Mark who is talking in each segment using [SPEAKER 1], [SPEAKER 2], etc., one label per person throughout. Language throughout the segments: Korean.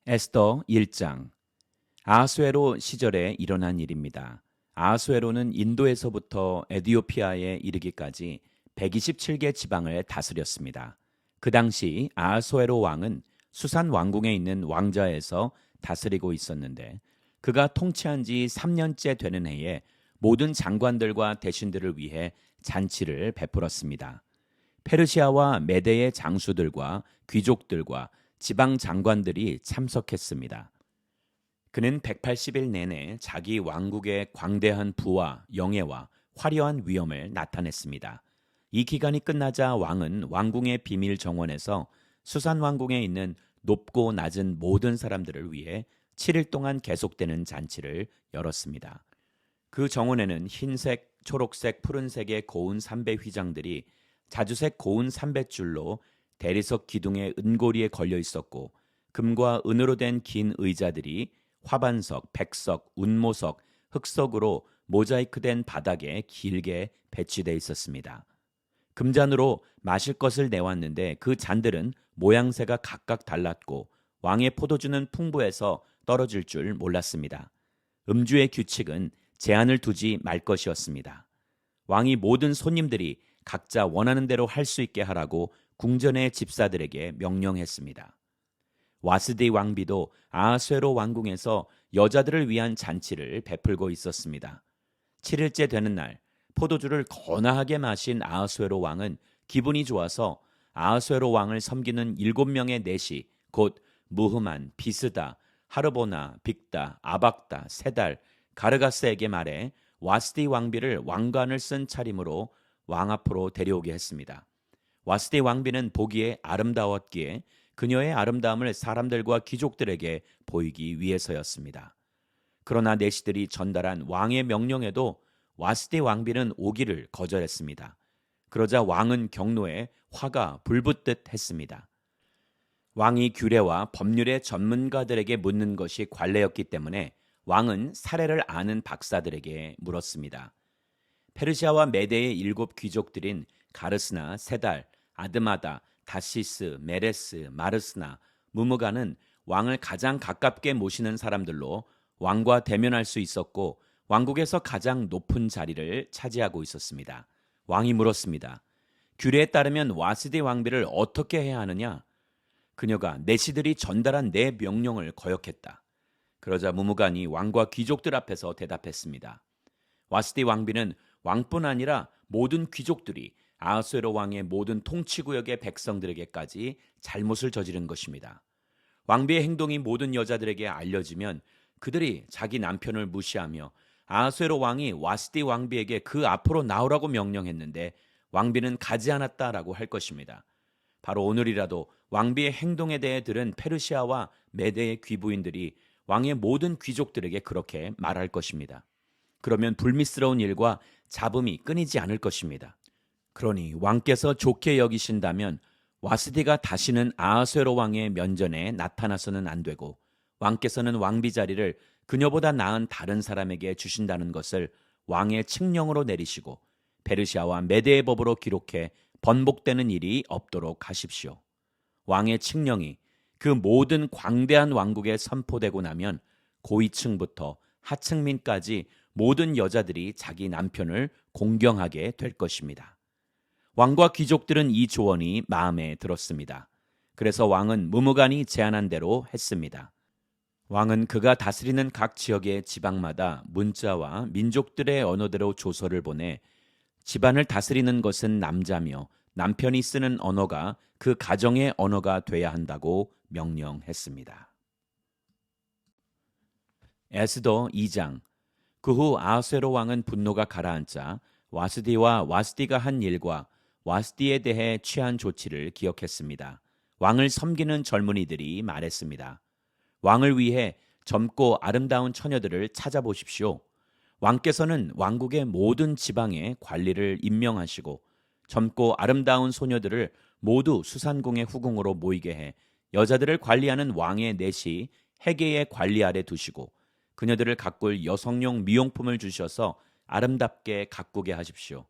[SPEAKER 1] 에스더 1장. 아하수에로 시절에 일어난 일입니다. 아하수에로는 인도에서부터 에디오피아에 이르기까지 127개 지방을 다스렸습니다. 그 당시 아하수에로 왕은 수산 왕궁에 있는 왕좌에서 다스리고 있었는데, 그가 통치한 지 3년째 되는 해에 모든 장관들과 대신들을 위해 잔치를 베풀었습니다. 페르시아와 메대의 장수들과 귀족들과 지방 장관들이 참석했습니다. 그는 180일 내내 자기 왕국의 광대한 부와 영예와 화려한 위엄을 나타냈습니다. 이 기간이 끝나자 왕은 왕궁의 비밀 정원에서 수산 왕궁에 있는 높고 낮은 모든 사람들을 위해 7일 동안 계속되는 잔치를 열었습니다. 그 정원에는 흰색, 초록색, 푸른색의 고운 삼배 휘장들이 자주색 고운 삼뱃줄로 대리석 기둥의 은고리에 걸려 있었고, 금과 은으로 된 긴 의자들이 화반석, 백석, 운모석, 흑석으로 모자이크된 바닥에 길게 배치되어 있었습니다. 금잔으로 마실 것을 내왔는데 그 잔들은 모양새가 각각 달랐고 왕의 포도주는 풍부해서 떨어질 줄 몰랐습니다. 음주의 규칙은 제한을 두지 말 것이었습니다. 왕이 모든 손님들이 각자 원하는 대로 할 수 있게 하라고 궁전의 집사들에게 명령했습니다. 와스디 왕비도 아하수에로 왕궁에서 여자들을 위한 잔치를 베풀고 있었습니다. 7일째 되는 날 포도주를 거나하게 마신 아하수에로 왕은 기분이 좋아서 아하수에로 왕을 섬기는 7명의 내시, 곧 무흐만, 비스다, 하르보나, 빅다, 아박다, 세달, 가르가스에게 말해 와스디 왕비를 왕관을 쓴 차림으로 왕 앞으로 데려오게 했습니다. 와스디 왕비는 보기에 아름다웠기에 그녀의 아름다움을 사람들과 귀족들에게 보이기 위해서였습니다. 그러나 내시들이 전달한 왕의 명령에도 와스디 왕비는 오기를 거절했습니다. 그러자 왕은 경로에 화가 불붙듯 했습니다. 왕이 규례와 법률의 전문가들에게 묻는 것이 관례였기 때문에 왕은 사례를 아는 박사들에게 물었습니다. 페르시아와 메대의 7 귀족들인 가르스나, 세달, 아드마다, 다시스, 메레스, 마르스나, 무무가는 왕을 가장 가깝게 모시는 사람들로 왕과 대면할 수 있었고 왕국에서 가장 높은 자리를 차지하고 있었습니다. 왕이 물었습니다. 규례에 따르면 와스디 왕비를 어떻게 해야 하느냐? 그녀가 내시들이 전달한 내 명령을 거역했다. 그러자 무무간이 왕과 귀족들 앞에서 대답했습니다. 와스디 왕비는 왕뿐 아니라 모든 귀족들이 아하수에로 왕의 모든 통치구역의 백성들에게까지 잘못을 저지른 것입니다. 왕비의 행동이 모든 여자들에게 알려지면 그들이 자기 남편을 무시하며 아하수에로 왕이 와스디 왕비에게 그 앞으로 나오라고 명령했는데 왕비는 가지 않았다라고 할 것입니다. 바로 오늘이라도 왕비의 행동에 대해 들은 페르시아와 메대의 귀부인들이 왕의 모든 귀족들에게 그렇게 말할 것입니다. 그러면 불미스러운 일과 잡음이 끊이지 않을 것입니다. 그러니 왕께서 좋게 여기신다면 와스디가 다시는 아하수에로 왕의 면전에 나타나서는 안 되고 왕께서는 왕비 자리를 그녀보다 나은 다른 사람에게 주신다는 것을 왕의 칙령으로 내리시고 페르시아와 메대의 법으로 기록해 번복되는 일이 없도록 하십시오. 왕의 칙령이 그 모든 광대한 왕국에 선포되고 나면 고위층부터 하층민까지 모든 여자들이 자기 남편을 공경하게 될 것입니다. 왕과 귀족들은 이 조언이 마음에 들었습니다. 그래서 왕은 무무간이 제안한 대로 했습니다. 왕은 그가 다스리는 각 지역의 지방마다 문자와 민족들의 언어대로 조서를 보내 집안을 다스리는 것은 남자며 남편이 쓰는 언어가 그 가정의 언어가 돼야 한다고 명령했습니다. 에스더 2장. 그 후 아하수에로 왕은 분노가 가라앉자 와스디와 와스디가 한 일과 와스디에 대해 취한 조치를 기억했습니다. 왕을 섬기는 젊은이들이 말했습니다. 왕을 위해 젊고 아름다운 처녀들을 찾아보십시오. 왕께서는 왕국의 모든 지방에 관리를 임명하시고 젊고 아름다운 소녀들을 모두 수산궁의 후궁으로 모이게 해 여자들을 관리하는 왕의 내시 헤게의 관리 아래 두시고 그녀들을 가꿀 여성용 미용품을 주셔서 아름답게 가꾸게 하십시오.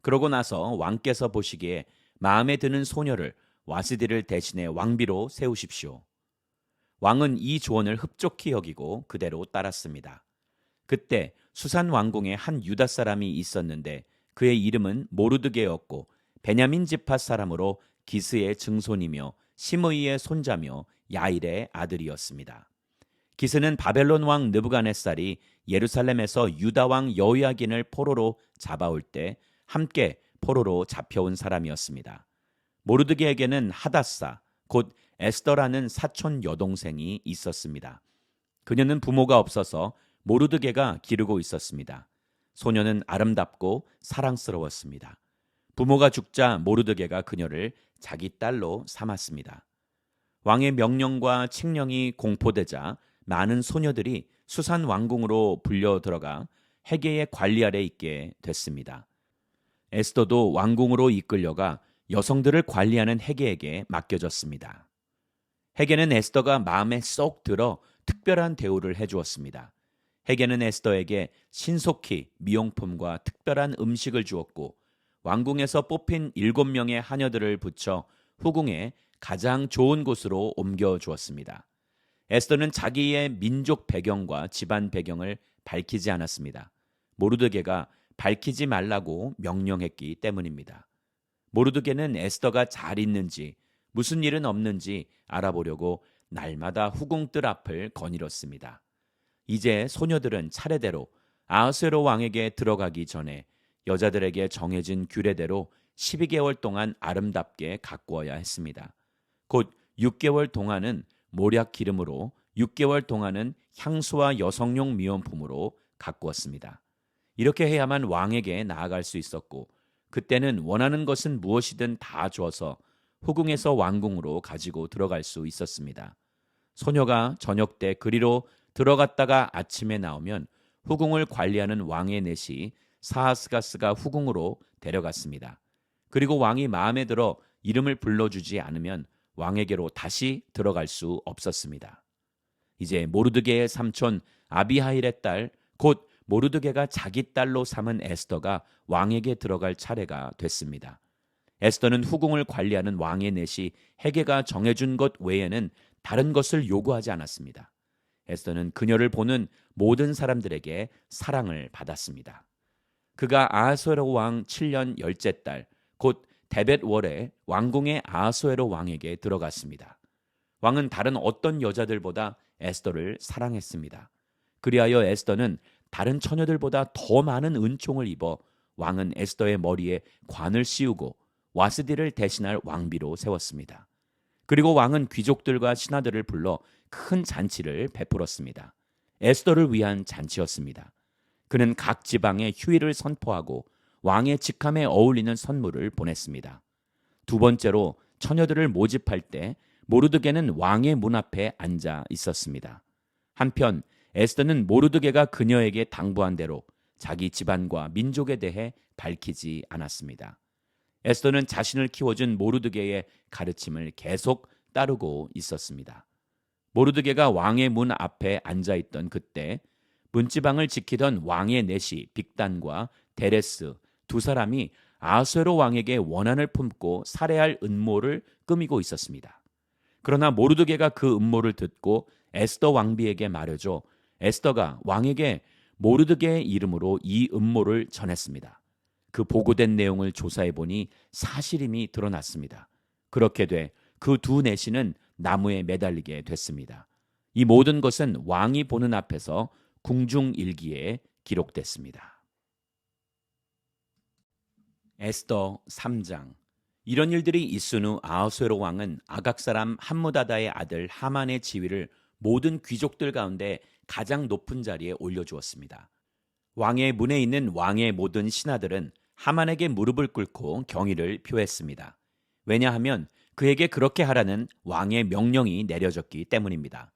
[SPEAKER 1] 그러고 나서 왕께서 보시기에 마음에 드는 소녀를 와스디를 대신해 왕비로 세우십시오. 왕은 이 조언을 흡족히 여기고 그대로 따랐습니다. 그때 수산 왕궁에 한 유다 사람이 있었는데 그의 이름은 모르드게였고 베냐민 지파 사람으로 기스의 증손이며 시므이의 손자며 야일의 아들이었습니다. 기스는 바벨론 왕 느부갓네살이 예루살렘에서 유다 왕 여호야긴을 포로로 잡아올 때 함께 포로로 잡혀온 사람이었습니다. 모르드게에게는 하닷사 곧 에스더라는 사촌 여동생이 있었습니다. 그녀는 부모가 없어서 모르드게가 기르고 있었습니다. 소녀는 아름답고 사랑스러웠습니다. 부모가 죽자 모르드게가 그녀를 자기 딸로 삼았습니다. 왕의 명령과 칙령이 공포되자 많은 소녀들이 수산 왕궁으로 불려 들어가 헤게의 관리 아래 있게 됐습니다. 에스더도 왕궁으로 이끌려가 여성들을 관리하는 헤게에게 맡겨졌습니다. 헤게는 에스더가 마음에 쏙 들어 특별한 대우를 해주었습니다. 헤게는 에스더에게 신속히 미용품과 특별한 음식을 주었고 왕궁에서 뽑힌 7명의 하녀들을 붙여 후궁에 가장 좋은 곳으로 옮겨 주었습니다. 에스더는 자기의 민족 배경과 집안 배경을 밝히지 않았습니다. 모르드게가 밝히지 말라고 명령했기 때문입니다. 모르드게는 에스더가 잘 있는지 무슨 일은 없는지 알아보려고 날마다 후궁들 앞을 거닐었습니다. 이제 소녀들은 차례대로 아하수에로 왕에게 들어가기 전에 여자들에게 정해진 규례대로 12개월 동안 아름답게 가꾸어야 했습니다. 곧 6개월 동안은 모략 기름으로 6개월 동안은 향수와 여성용 미용품으로 가꾸었습니다. 이렇게 해야만 왕에게 나아갈 수 있었고 그때는 원하는 것은 무엇이든 다 줘서 후궁에서 왕궁으로 가지고 들어갈 수 있었습니다. 소녀가 저녁 때 그리로 들어갔다가 아침에 나오면 후궁을 관리하는 왕의 넷이 사하스가스가 후궁으로 데려갔습니다. 그리고 왕이 마음에 들어 이름을 불러주지 않으면 왕에게로 다시 들어갈 수 없었습니다. 이제 모르드게의 삼촌 아비하일의 딸, 곧 모르드게가 자기 딸로 삼은 에스더가 왕에게 들어갈 차례가 됐습니다. 에스더는 후궁을 관리하는 왕의 넷이 헤게가 정해준 것 외에는 다른 것을 요구하지 않았습니다. 에스더는 그녀를 보는 모든 사람들에게 사랑을 받았습니다. 그가 아하수에로 왕 7년 열째 달, 곧 데벳월에 왕궁의 아하수에로 왕에게 들어갔습니다. 왕은 다른 어떤 여자들보다 에스더를 사랑했습니다. 그리하여 에스더는 다른 처녀들보다 더 많은 은총을 입어 왕은 에스더의 머리에 관을 씌우고 와스디를 대신할 왕비로 세웠습니다. 그리고 왕은 귀족들과 신하들을 불러 큰 잔치를 베풀었습니다. 에스더를 위한 잔치였습니다. 그는 각 지방에 휴일을 선포하고 왕의 직함에 어울리는 선물을 보냈습니다. 두 번째로 처녀들을 모집할 때 모르드게는 왕의 문 앞에 앉아 있었습니다. 한편 에스더는 모르드게가 그녀에게 당부한 대로 자기 집안과 민족에 대해 밝히지 않았습니다. 에스더는 자신을 키워준 모르드게의 가르침을 계속 따르고 있었습니다. 모르드게가 왕의 문 앞에 앉아 있던 그때 문지방을 지키던 왕의 넷이 빅단과 데레스 두 사람이 아하수에로 왕에게 원한을 품고 살해할 음모를 꾸미고 있었습니다. 그러나 모르드게가 그 음모를 듣고 에스더 왕비에게 말해줘 에스더가 왕에게 모르드게의 이름으로 이 음모를 전했습니다. 그 보고된 내용을 조사해 보니 사실임이 드러났습니다. 그렇게 돼 그 두 내시는 나무에 매달리게 됐습니다. 이 모든 것은 왕이 보는 앞에서 궁중일기에 기록됐습니다. 에스더 3장. 이런 일들이 있은 후 아하수에로 왕은 아각 사람 함무다다의 아들 하만의 지위를 모든 귀족들 가운데 가장 높은 자리에 올려주었습니다. 왕의 문에 있는 왕의 모든 신하들은 하만에게 무릎을 꿇고 경의를 표했습니다. 왜냐하면 그에게 그렇게 하라는 왕의 명령이 내려졌기 때문입니다.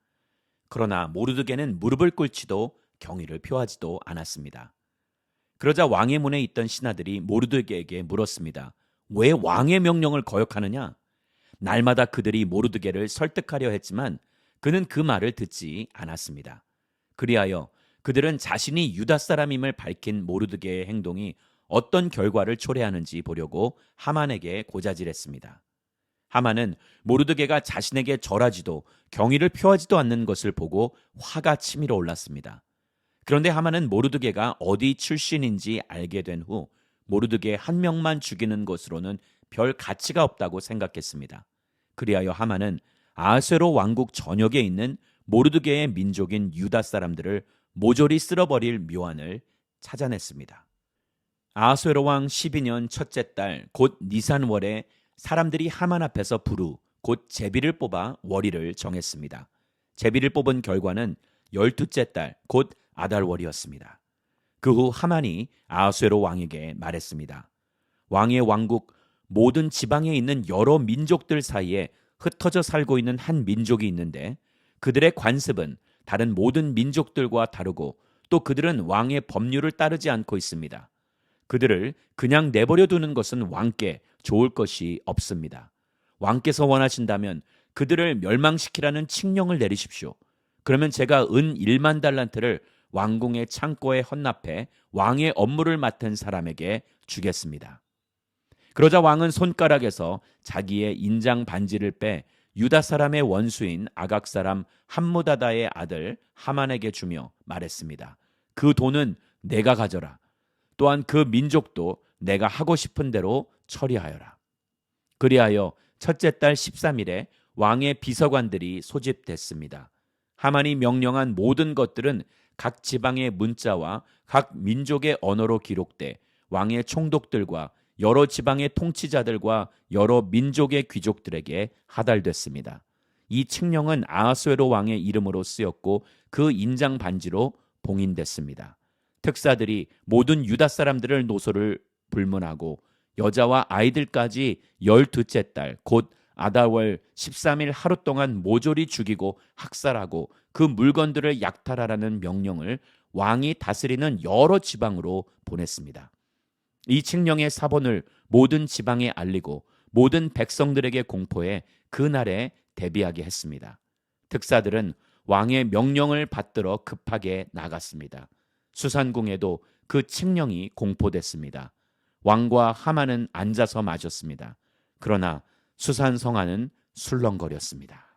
[SPEAKER 1] 그러나 모르드게는 무릎을 꿇지도 경의를 표하지도 않았습니다. 그러자 왕의 문에 있던 신하들이 모르드게에게 물었습니다. 왜 왕의 명령을 거역하느냐? 날마다 그들이 모르드게를 설득하려 했지만 그는 그 말을 듣지 않았습니다. 그리하여 그들은 자신이 유다 사람임을 밝힌 모르드게의 행동이 어떤 결과를 초래하는지 보려고 하만에게 고자질했습니다. 하만은 모르드게가 자신에게 절하지도 경의를 표하지도 않는 것을 보고 화가 치밀어 올랐습니다. 그런데 하만은 모르드게가 어디 출신인지 알게 된 후 모르드게 한 명만 죽이는 것으로는 별 가치가 없다고 생각했습니다. 그리하여 하만은 아하수에로 왕국 전역에 있는 모르드게의 민족인 유다 사람들을 모조리 쓸어버릴 묘안을 찾아냈습니다. 아하수에로 왕 12년 첫째 달 곧 니산월에 사람들이 하만 앞에서 부루 곧 제비를 뽑아 월일을 정했습니다. 제비를 뽑은 결과는 12째 달 곧 아달월이었습니다. 그 후 하만이 아하수에로 왕에게 말했습니다. 왕의 왕국 모든 지방에 있는 여러 민족들 사이에 흩어져 살고 있는 한 민족이 있는데 그들의 관습은 다른 모든 민족들과 다르고 또 그들은 왕의 법률을 따르지 않고 있습니다. 그들을 그냥 내버려 두는 것은 왕께 좋을 것이 없습니다. 왕께서 원하신다면 그들을 멸망시키라는 칙령을 내리십시오. 그러면 제가 은 1만 달란트를 왕궁의 창고에 헌납해 왕의 업무를 맡은 사람에게 주겠습니다. 그러자 왕은 손가락에서 자기의 인장 반지를 빼 유다 사람의 원수인 아각 사람 함무다다의 아들 하만에게 주며 말했습니다. 그 돈은 내가 가져라. 또한 그 민족도 내가 하고 싶은 대로 처리하여라. 그리하여 첫째 달 13일에 왕의 비서관들이 소집됐습니다. 하만이 명령한 모든 것들은 각 지방의 문자와 각 민족의 언어로 기록돼 왕의 총독들과 여러 지방의 통치자들과 여러 민족의 귀족들에게 하달됐습니다. 이 칙령은 아하수에로 왕의 이름으로 쓰였고 그 인장 반지로 봉인됐습니다. 특사들이 모든 유다 사람들을 노소를 불문하고 여자와 아이들까지 12째 달 곧 아달월 13일 하루 동안 모조리 죽이고 학살하고 그 물건들을 약탈하라는 명령을 왕이 다스리는 여러 지방으로 보냈습니다. 이 칙령의 사본을 모든 지방에 알리고 모든 백성들에게 공포해 그날에 대비하게 했습니다. 특사들은 왕의 명령을 받들어 급하게 나갔습니다. 수산궁에도 그 칙령이 공포됐습니다. 왕과 하만은 앉아서 마셨습니다. 그러나 수산 성안은 술렁거렸습니다.